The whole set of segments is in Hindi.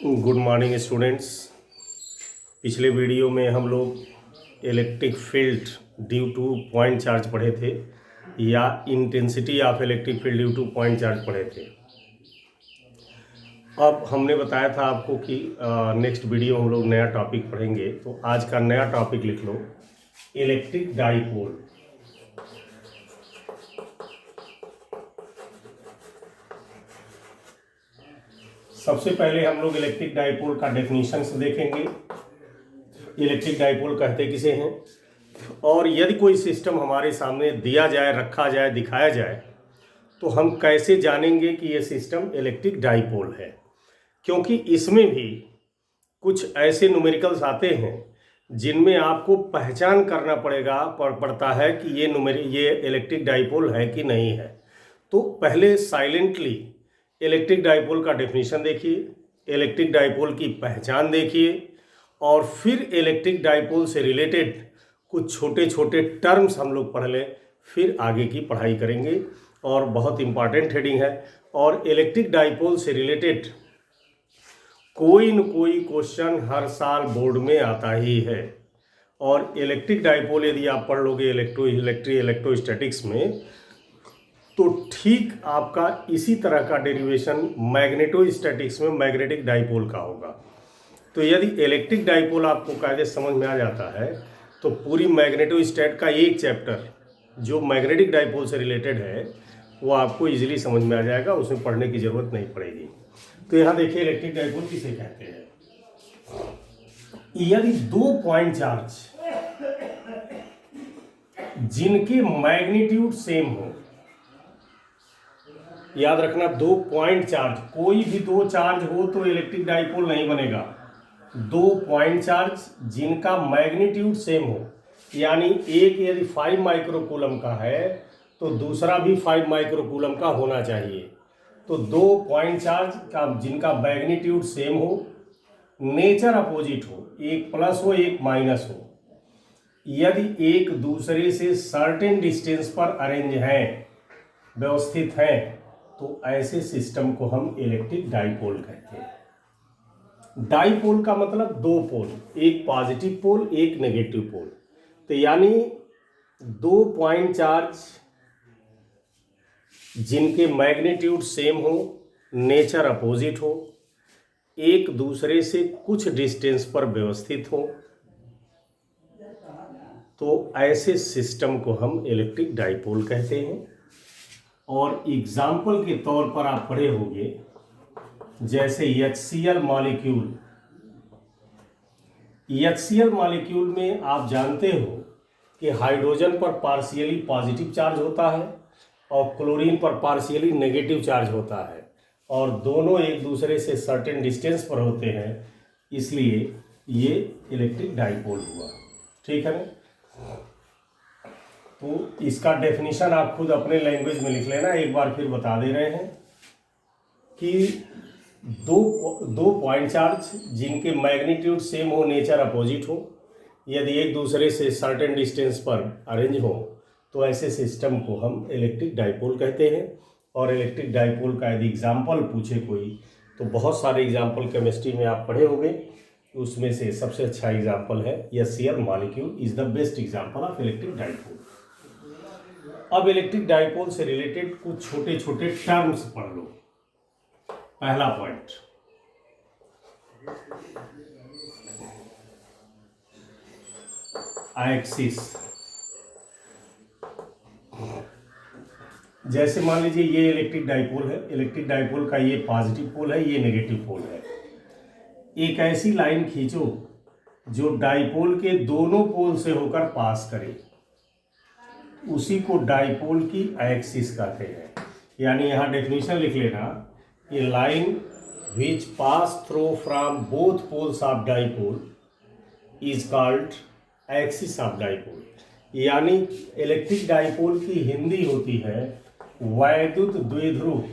Good morning students. पिछले वीडियो में हम लोग electric field due two point charge पढ़े थे या intensity of electric field due two point charge पढ़े थे। अब हमने बताया था आपको कि नेक्स्ट वीडियो हम लोग नया टॉपिक पढ़ेंगे, तो आज का नया टॉपिक लिख लो, इलेक्ट्रिक डाइपोल। सबसे पहले हम लोग इलेक्ट्रिक डाइपोल का डेफिनेशन से देखेंगे। इलेक्ट्रिक डाइपोल कहते किसे हैं, और यदि कोई सिस्टम हमारे सामने दिया जाए, रखा जाए, दिखाया जाए, तो हम कैसे जानेंगे कि ये सिस्टम इलेक्ट्रिक डाइपोल है। क्योंकि इसमें भी कुछ ऐसे न्यूमेरिकल्स आते हैं जिनमें आपको पहचान करना पड़ता है कि ये इलेक्ट्रिक डाइपोल है कि नहीं है। तो पहले साइलेंटली इलेक्ट्रिक डाइपोल का डेफिनेशन देखिए, इलेक्ट्रिक डाइपोल की पहचान देखिए, और फिर इलेक्ट्रिक डाइपोल से रिलेटेड कुछ छोटे छोटे टर्म्स हम लोग पढ़ लें, फिर आगे की पढ़ाई करेंगे। और बहुत इंपॉर्टेंट हेडिंग है, और इलेक्ट्रिक डाइपोल से रिलेटेड कोई न कोई क्वेश्चन हर साल बोर्ड में आता ही है। और इलेक्ट्रिक डाइपोल यदि आप पढ़ लोगे इलेक्ट्रोस्टैटिक्स में, तो ठीक आपका इसी तरह का डेरिवेशन मैग्नेटोस्टैटिक्स में मैग्नेटिक डाइपोल का होगा। तो यदि इलेक्ट्रिक डाइपोल आपको कायदे समझ में आ जाता है, तो पूरी मैग्नेटोस्टैट का एक चैप्टर जो मैग्नेटिक डाइपोल से रिलेटेड है वो आपको इजीली समझ में आ जाएगा, उसमें पढ़ने की ज़रूरत नहीं पड़ेगी। तो यहाँ देखिए इलेक्ट्रिक डाइपोल किसे कहते हैं। यदि दो पॉइंट चार्ज जिनके मैग्नीट्यूड सेम हो, याद रखना, दो पॉइंट चार्ज, कोई भी दो चार्ज हो तो इलेक्ट्रिक डाइपोल नहीं बनेगा। दो पॉइंट चार्ज जिनका मैग्नीट्यूड सेम हो, यानी एक यदि 5 माइक्रोकूलम का है तो दूसरा भी 5 माइक्रोकूलम का होना चाहिए। तो दो पॉइंट चार्ज का जिनका मैग्नीट्यूड सेम हो, नेचर अपोजिट हो, एक प्लस हो एक माइनस हो, यदि एक दूसरे से सर्टेन डिस्टेंस पर अरेंज हैं, व्यवस्थित हैं, तो ऐसे सिस्टम को हम इलेक्ट्रिक डाइपोल कहते हैं। डाइपोल का मतलब दो पोल, एक पॉजिटिव पोल एक नेगेटिव पोल। तो यानी दो पॉइंट चार्ज जिनके मैग्नीट्यूड सेम हो, नेचर अपोजिट हो, एक दूसरे से कुछ डिस्टेंस पर व्यवस्थित हो, तो ऐसे सिस्टम को हम इलेक्ट्रिक डाइपोल कहते हैं। और एग्जाम्पल के तौर पर आप पढ़े होंगे, जैसे HCl मॉलिक्यूल। HCl मॉलिक्यूल में आप जानते हो कि हाइड्रोजन पर पार्शियली पॉजिटिव चार्ज होता है और क्लोरीन पर पार्शियली नेगेटिव चार्ज होता है, और दोनों एक दूसरे से सर्टेन डिस्टेंस पर होते हैं, इसलिए ये इलेक्ट्रिक डाइपोल हुआ। ठीक है ना। तो इसका डेफिनेशन आप खुद अपने लैंग्वेज में लिख लेना, एक बार फिर बता दे रहे हैं कि दो पॉइंट चार्ज जिनके मैग्नीट्यूड सेम हो, नेचर अपोजिट हो, यदि एक दूसरे से सर्टेन डिस्टेंस पर अरेंज हो, तो ऐसे सिस्टम को हम इलेक्ट्रिक डाइपोल कहते हैं। और इलेक्ट्रिक डाइपोल का यदि एग्जाम्पल पूछे कोई, तो बहुत सारे एग्जाम्पल केमिस्ट्री में आप पढ़े होंगे, उसमें से सबसे अच्छा एग्जाम्पल है HCl molecule is the best example of electric dipole. अब इलेक्ट्रिक डाइपोल से रिलेटेड कुछ छोटे छोटे टर्म्स पढ़ लो। पहला पॉइंट, एक्सिस। जैसे मान लीजिए ये इलेक्ट्रिक डाइपोल है, इलेक्ट्रिक डाइपोल का ये पॉजिटिव पोल है, ये नेगेटिव पोल है। एक ऐसी लाइन खींचो जो डाइपोल के दोनों पोल से होकर पास करे, उसी को डाइपोल की एक्सिस कहते हैं। यानी यहाँ डेफिनेशन लिख लेना, ये line which pass through from both poles of dipole is called axis of dipole. यानी इलेक्ट्रिक डाइपोल की हिंदी होती है वैद्युत द्विध्रुव,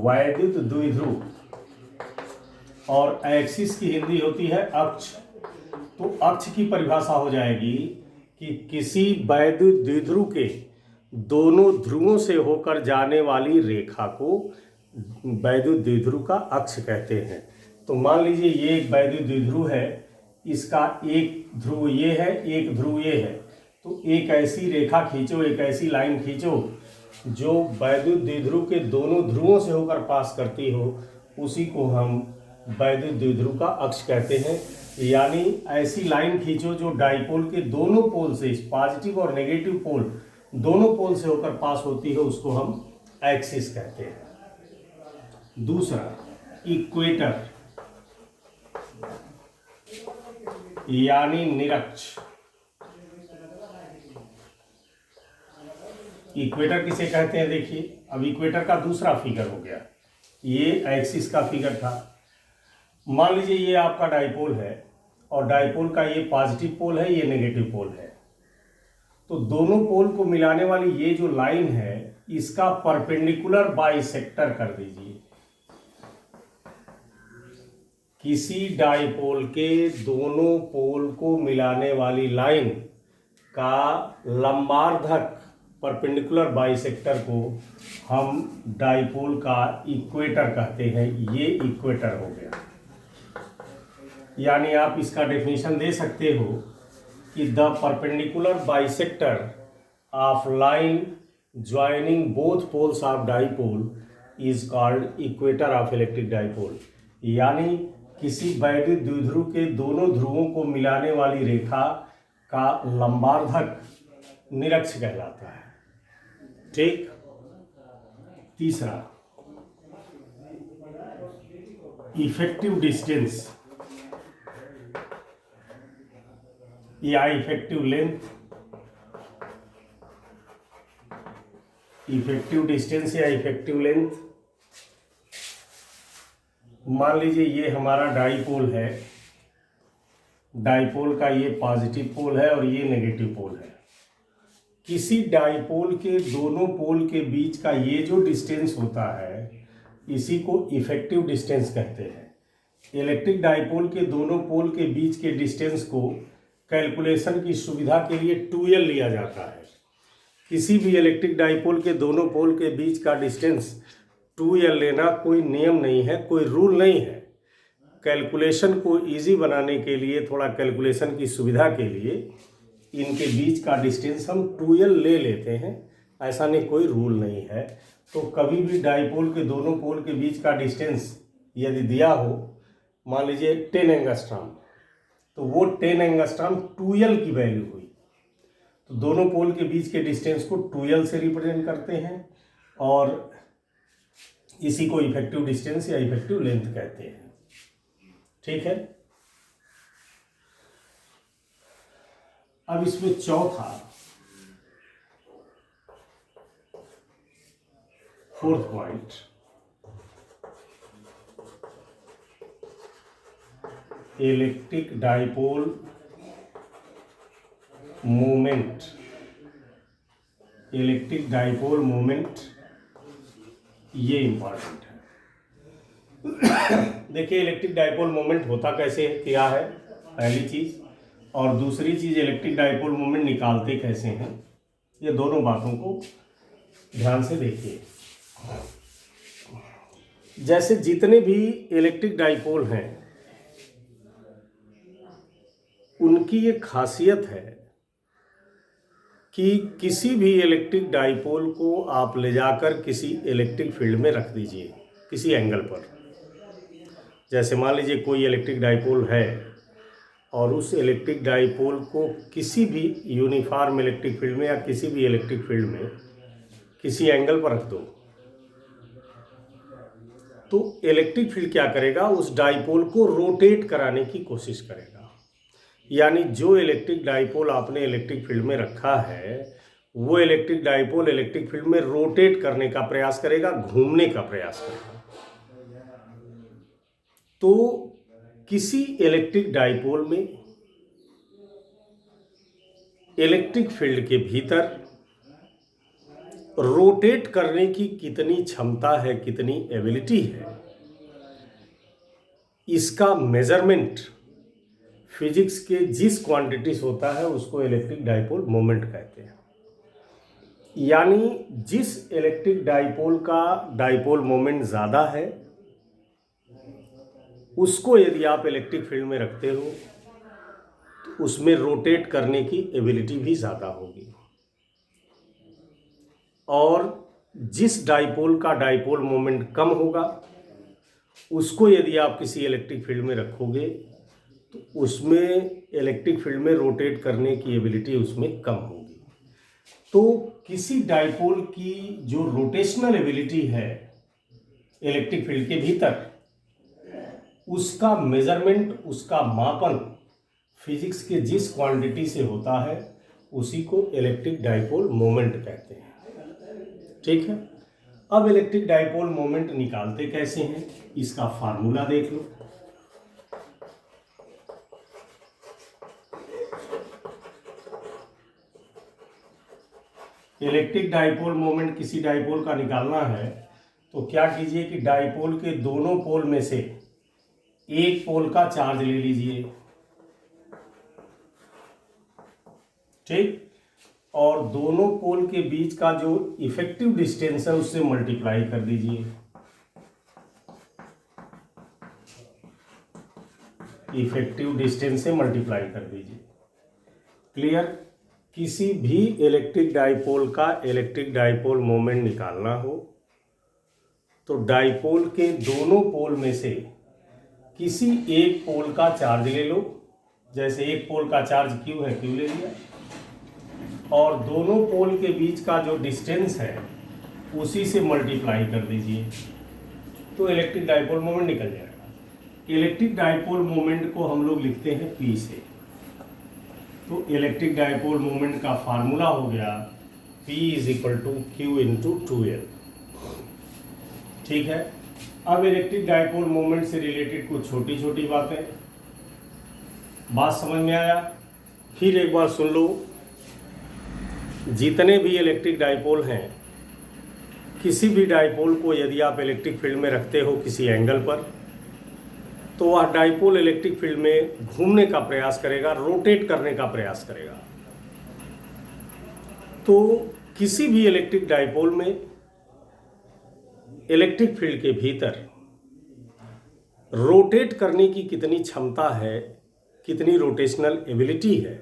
वैद्युत द्विध्रुव, और एक्सिस की हिंदी होती है अक्ष। तो अक्ष की परिभाषा हो जाएगी कि किसी वैद्युत द्विध्रुव के दोनों ध्रुवों से होकर जाने वाली रेखा को वैद्युत द्विध्रुव का अक्ष कहते हैं। तो मान लीजिए ये एक वैद्युत द्विध्रुव है, इसका एक ध्रुव ये है, एक ध्रुव ये है। तो एक ऐसी रेखा खींचो, एक ऐसी लाइन खींचो जो वैद्युत द्विध्रुव के दोनों ध्रुवों से होकर पास करती हो, उसी को हम वैद्युत द्विध्रुव का अक्ष कहते हैं। यानी ऐसी लाइन खींचो जो डाइपोल के दोनों पोल से, पॉजिटिव और नेगेटिव पोल दोनों पोल से होकर पास होती है, उसको हम एक्सिस कहते हैं। दूसरा इक्वेटर यानी निरक्ष। इक्वेटर किसे कहते हैं? देखिए, अब इक्वेटर का दूसरा फिगर हो गया, ये एक्सिस का फिगर था। मान लीजिए ये आपका डाइपोल है और डाइपोल का ये पॉजिटिव पोल है, ये नेगेटिव पोल है। तो दोनों पोल को मिलाने वाली ये जो लाइन है, इसका परपेंडिकुलर बाइसेक्टर कर दीजिए। किसी डाइपोल के दोनों पोल को मिलाने वाली लाइन का लंबार्धक परपेंडिकुलर बाइसेक्टर को हम डाइपोल का इक्वेटर कहते हैं। ये इक्वेटर हो गया। यानी आप इसका डेफिनेशन दे सकते हो कि the perpendicular bisector of line joining both poles of dipole is called equator of electric dipole. यानी किसी वैद्युत द्विध्रुव के दोनों ध्रुवों को मिलाने वाली रेखा का लंबार्धक निरक्ष कहलाता है। ठीक। तीसरा इफेक्टिव डिस्टेंस या इफेक्टिव लेंथ। इफेक्टिव डिस्टेंस या इफेक्टिव लेंथ, मान लीजिए ये हमारा डाइपोल है, डाइपोल का ये पॉजिटिव पोल है और ये नेगेटिव पोल है। किसी डाइपोल के दोनों पोल के बीच का ये जो डिस्टेंस होता है, इसी को इफेक्टिव डिस्टेंस कहते हैं। इलेक्ट्रिक डाइपोल के दोनों पोल के बीच के डिस्टेंस को कैलकुलेशन की सुविधा के लिए 2L लिया जाता है। किसी भी इलेक्ट्रिक डाइपोल के दोनों पोल के बीच का डिस्टेंस 2L लेना कोई नियम नहीं है, कोई रूल नहीं है। कैलकुलेशन को इजी बनाने के लिए, थोड़ा कैलकुलेशन की सुविधा के लिए इनके बीच का डिस्टेंस हम 2L ले लेते हैं। ऐसा नहीं, कोई रूल नहीं है। तो कभी भी डाइपोल के दोनों पोल के बीच का डिस्टेंस यदि दिया हो, मान लीजिए 10 एंगस्ट्रॉम, तो वो 10 एंगस्ट्रॉम 2L की वैल्यू हुई। तो दोनों पोल के बीच के डिस्टेंस को 2L से रिप्रेजेंट करते हैं और इसी को इफेक्टिव डिस्टेंस या इफेक्टिव लेंथ कहते हैं। ठीक है। अब इसमें चौथा, fourth point, electric dipole moment. Electric dipole moment ये इंपॉर्टेंट है। देखिए, इलेक्ट्रिक डाइपोल मोमेंट होता कैसे है, क्या है, पहली चीज, और दूसरी चीज इलेक्ट्रिक डाइपोल मोमेंट निकालते कैसे हैं। ये दोनों बातों को ध्यान से देखिए। जैसे जितने भी इलेक्ट्रिक डाइपोल हैं, उनकी ये खासियत है कि किसी भी इलेक्ट्रिक डाइपोल को आप ले जाकर किसी इलेक्ट्रिक फील्ड में रख दीजिए, किसी एंगल पर। जैसे मान लीजिए कोई इलेक्ट्रिक डाइपोल है और उस इलेक्ट्रिक डाइपोल को किसी भी यूनिफॉर्म इलेक्ट्रिक फील्ड में या किसी भी इलेक्ट्रिक फील्ड में किसी एंगल पर रख दो, तो इलेक्ट्रिक फील्ड क्या करेगा, उस डाइपोल को रोटेट कराने की कोशिश करेगा। यानी जो इलेक्ट्रिक डाइपोल आपने इलेक्ट्रिक फील्ड में रखा है, वो इलेक्ट्रिक डाइपोल इलेक्ट्रिक फील्ड में रोटेट करने का प्रयास करेगा, घूमने का प्रयास करेगा। तो किसी इलेक्ट्रिक डाइपोल में इलेक्ट्रिक फील्ड के भीतर रोटेट करने की कितनी क्षमता है, कितनी एबिलिटी है, इसका मेजरमेंट फिजिक्स के जिस क्वांटिटी से होता है उसको इलेक्ट्रिक डाइपोल मोमेंट कहते हैं। यानी जिस इलेक्ट्रिक डाइपोल का डाइपोल मोमेंट ज़्यादा है उसको यदि आप इलेक्ट्रिक फील्ड में रखते हो तो उसमें रोटेट करने की एबिलिटी भी ज़्यादा होगी, और जिस डाइपोल का डाइपोल मोमेंट कम होगा उसको यदि आप किसी इलेक्ट्रिक फील्ड में रखोगे तो उसमें इलेक्ट्रिक फील्ड में रोटेट करने की एबिलिटी उसमें कम होगी। तो किसी डाइपोल की जो रोटेशनल एबिलिटी है इलेक्ट्रिक फील्ड के भीतर, उसका मेजरमेंट, उसका मापन फिजिक्स के जिस क्वांटिटी से होता है उसी को इलेक्ट्रिक डाइपोल मोमेंट कहते हैं। ठीक है, अब इलेक्ट्रिक डाइपोल मोमेंट निकालते कैसे हैं इसका फार्मूला देख लो। इलेक्ट्रिक डाइपोल मोमेंट किसी डाइपोल का निकालना है तो क्या कीजिए कि डाइपोल के दोनों पोल में से एक पोल का चार्ज ले लीजिए, ठीक, और दोनों पोल के बीच का जो इफेक्टिव डिस्टेंस है उससे मल्टीप्लाई कर दीजिए। इफेक्टिव डिस्टेंस से मल्टीप्लाई कर दीजिए। क्लियर? किसी भी इलेक्ट्रिक डाइपोल का इलेक्ट्रिक डाइपोल मोमेंट निकालना हो तो डाइपोल के दोनों पोल में से किसी एक पोल का चार्ज ले लो। जैसे एक पोल का चार्ज Q है, Q ले लिया, और दोनों पोल के बीच का जो डिस्टेंस है उसी से मल्टीप्लाई कर दीजिए तो इलेक्ट्रिक डाइपोल मोमेंट निकल जाएगा। इलेक्ट्रिक डाइपोल मोमेंट को हम लोग लिखते हैं P से। तो इलेक्ट्रिक डाइपोल मोमेंट का फार्मूला हो गया P = Q × 2L। ठीक है, अब इलेक्ट्रिक डाइपोल मोमेंट से रिलेटेड कुछ छोटी छोटी बातें, बात समझ में आया? फिर एक बार सुन लो। जितने भी इलेक्ट्रिक डाइपोल हैं, किसी भी डाइपोल को यदि आप इलेक्ट्रिक फील्ड में रखते हो किसी एंगल पर, तो वह डाइपोल इलेक्ट्रिक फील्ड में घूमने का प्रयास करेगा, रोटेट करने का प्रयास करेगा। तो किसी भी इलेक्ट्रिक डाइपोल में इलेक्ट्रिक फील्ड के भीतर रोटेट करने की कितनी क्षमता है, कितनी रोटेशनल एबिलिटी है,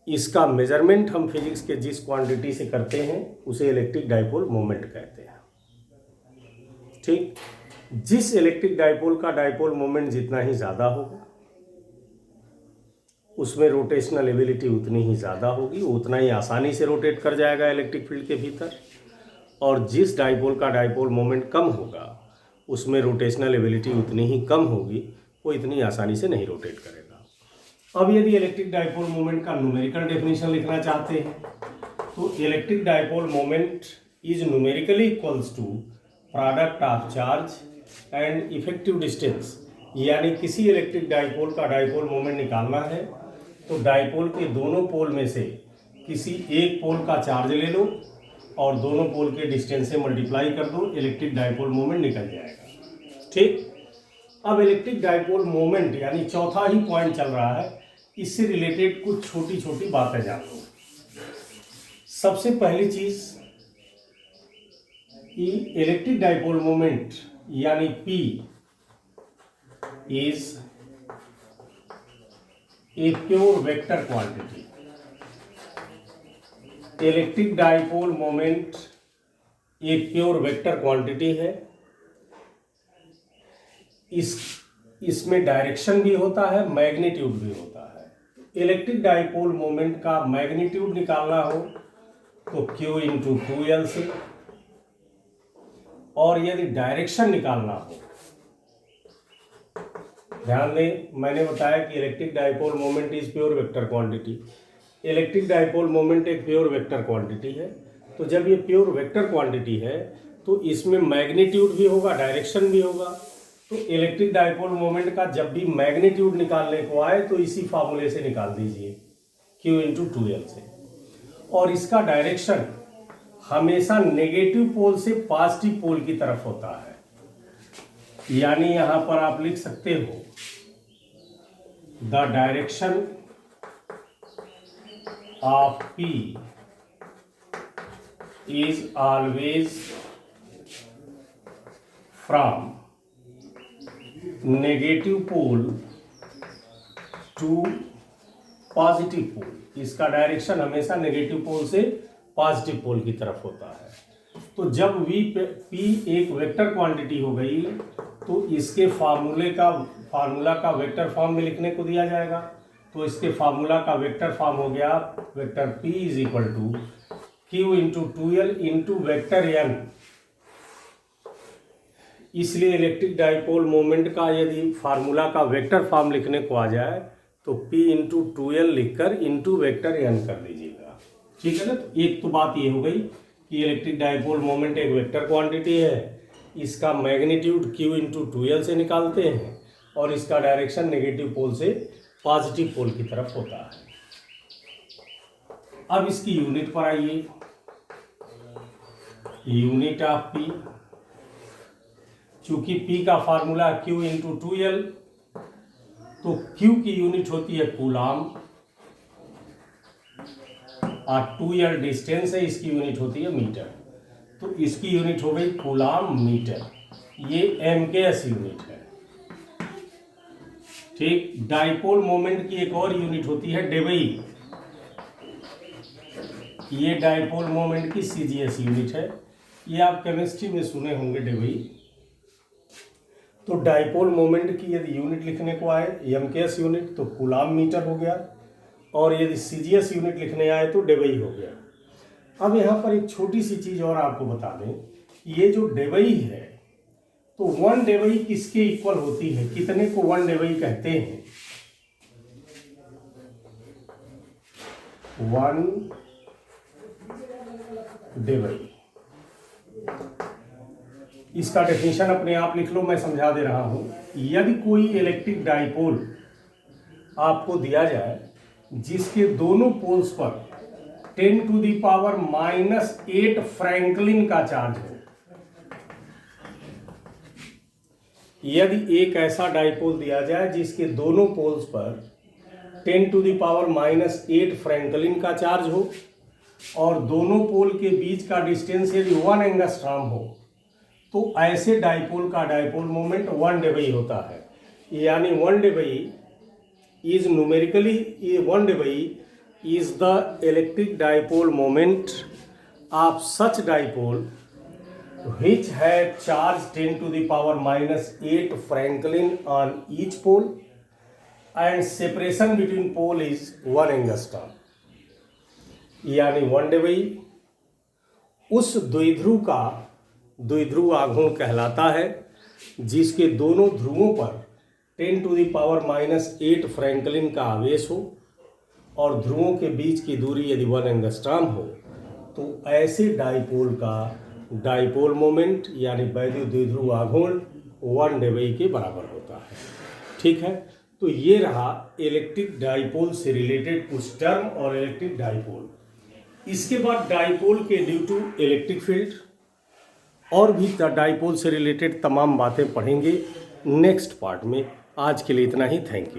इसका मेजरमेंट हम फिजिक्स के जिस क्वांटिटी से करते हैं उसे इलेक्ट्रिक डाइपोल मोमेंट कहते हैं। ठीक, जिस इलेक्ट्रिक डाइपोल का डाइपोल मोमेंट जितना ही ज़्यादा होगा उसमें रोटेशनल एबिलिटी उतनी ही ज़्यादा होगी, उतना ही आसानी से रोटेट कर जाएगा इलेक्ट्रिक फील्ड के भीतर। और जिस डाइपोल का डाइपोल मोमेंट कम होगा उसमें रोटेशनल एबिलिटी उतनी ही कम होगी, वो इतनी आसानी से नहीं रोटेट करेगा। अब यदि इलेक्ट्रिक डाइपोल मोमेंट का न्यूमेरिकल डेफिनेशन लिखना चाहते हैं तो electric dipole moment is numerically equals to product of charge and effective distance. यानी किसी इलेक्ट्रिक डाइपोल का डाइपोल मोमेंट निकालना है तो डाइपोल के दोनों पोल में से किसी एक पोल का चार्ज ले लो और दोनों पोल के डिस्टेंस से मल्टीप्लाई कर दो, इलेक्ट्रिक डाइपोल मोमेंट निकल जाएगा। ठीक, अब इलेक्ट्रिक डाइपोल मोमेंट यानी चौथा ही पॉइंट चल रहा है, इससे रिलेटेड कुछ छोटी छोटी बातें जान लो। सबसे पहली चीज कि इलेक्ट्रिक डाइपोल मोमेंट यानी P is a pure vector quantity. Electric dipole moment एक प्योर वेक्टर क्वांटिटी है। इसमें डायरेक्शन भी होता है, मैग्नीट्यूड भी होता है। इलेक्ट्रिक डाइपोल मोमेंट का मैग्नीट्यूड निकालना हो तो Q × 2L से, और यदि डायरेक्शन निकालना हो, ध्यान दें मैंने बताया कि electric dipole moment is pure vector quantity. Electric dipole moment एक प्योर वेक्टर क्वांटिटी है। तो जब ये प्योर वेक्टर क्वांटिटी है तो इसमें मैग्नीट्यूड भी होगा, डायरेक्शन भी होगा। तो इलेक्ट्रिक डाइपोल मोमेंट का जब भी मैग्नीट्यूड निकालने को आए तो इसी फार्मूले से निकाल दीजिए, Q × 2L से। और इसका डायरेक्शन हमेशा नेगेटिव पोल से पॉजिटिव पोल की तरफ होता है। यानी यहां पर आप लिख सकते हो the direction of P is always from negative pole to positive pole. इसका डायरेक्शन हमेशा नेगेटिव पोल से पॉजिटिव पोल की तरफ होता है। तो जब p एक वेक्टर क्वांटिटी हो गई तो इसके फार्मूला का वेक्टर फॉर्म में लिखने को दिया जाएगा। तो इसके फार्मूला का वेक्टर फॉर्म हो गया vector p is equal to q into 2l into vector n। इसलिए इलेक्ट्रिक डाइपोल मोमेंट का यदि फार्मूला का वेक्टर फॉर्म लिखने को आ जाए तो p इंटू 2l लिखकर इंटू वेक्टर n कर दीजिएगा। ठीक है ना। तो एक तो बात ये हो गई कि इलेक्ट्रिक डाइपोल मोमेंट एक वेक्टर क्वांटिटी है, इसका मैग्नीट्यूड q इंटू 2l से निकालते हैं और इसका डायरेक्शन नेगेटिव पोल से पॉजिटिव पोल की तरफ होता है। अब इसकी यूनिट पर आइए। यूनिट ऑफ p, चूंकि p का फार्मूला q इंटू 2l, तो q की यूनिट होती है कूलाम और 2l डिस्टेंस है, इसकी यूनिट होती है मीटर। तो इसकी यूनिट हो गई कूलाम मीटर, ये MKS यूनिट है। ठीक। डाइपोल मोमेंट की एक और यूनिट होती है डेबई, ये डाइपोल मोमेंट की CGS यूनिट है, ये आप केमिस्ट्री में सुने होंगे डेबई। तो डाइपोल मोमेंट की यदि यूनिट लिखने को आए MKS यूनिट तो कूलाम मीटर हो गया, और यदि CGS यूनिट लिखने आए तो डेबई हो गया। अब यहाँ पर एक छोटी सी चीज़ और आपको बता दें, ये जो डेबई है तो 1 डेबई किसके इक्वल होती है, कितने को 1 डेबई कहते हैं? 1 डेबई। इसका डेफिनेशन अपने आप लिख लो, मैं समझा दे रहा हूं। यदि कोई इलेक्ट्रिक डाइपोल आपको दिया जाए जिसके दोनों पोल्स पर 10 टू दी पावर -8 फ्रैंकलिन का चार्ज हो, यदि एक ऐसा डाइपोल दिया जाए जिसके दोनों पोल्स पर 10 टू दी पावर -8 फ्रैंकलिन का चार्ज हो और दोनों पोल के बीच का डिस्टेंस यदि 1 एंगस्ट्रॉम हो, तो ऐसे डाइपोल का डाइपोल मोमेंट 1 डेबई होता है। यानी 1 debye is numerically 1 debye is the electric dipole moment of such dipole which have charge 10 to the power -8 Franklin on each pole and separation between pole is 1 angstrom। यानी 1 डेबई उस द्विध्रुव आघूर्ण कहलाता है जिसके दोनों ध्रुवों पर 10 टू दी पावर -8 फ्रैंकलिन का आवेश हो और ध्रुवों के बीच की दूरी यदि 1 एंगस्ट्रॉम हो, तो ऐसे डाइपोल का डाइपोल मोमेंट यानी वैद्युत द्विध्रुव आघूर्ण 1 डेबई के बराबर होता है। ठीक है। तो ये रहा इलेक्ट्रिक डाइपोल से रिलेटेड कुछ टर्म और इलेक्ट्रिक डाइपोल। इसके बाद डाइपोल के ड्यू टू इलेक्ट्रिक फील्ड और भी डाइपोल से रिलेटेड तमाम बातें पढ़ेंगे नेक्स्ट पार्ट में। आज के लिए इतना ही। Thank you.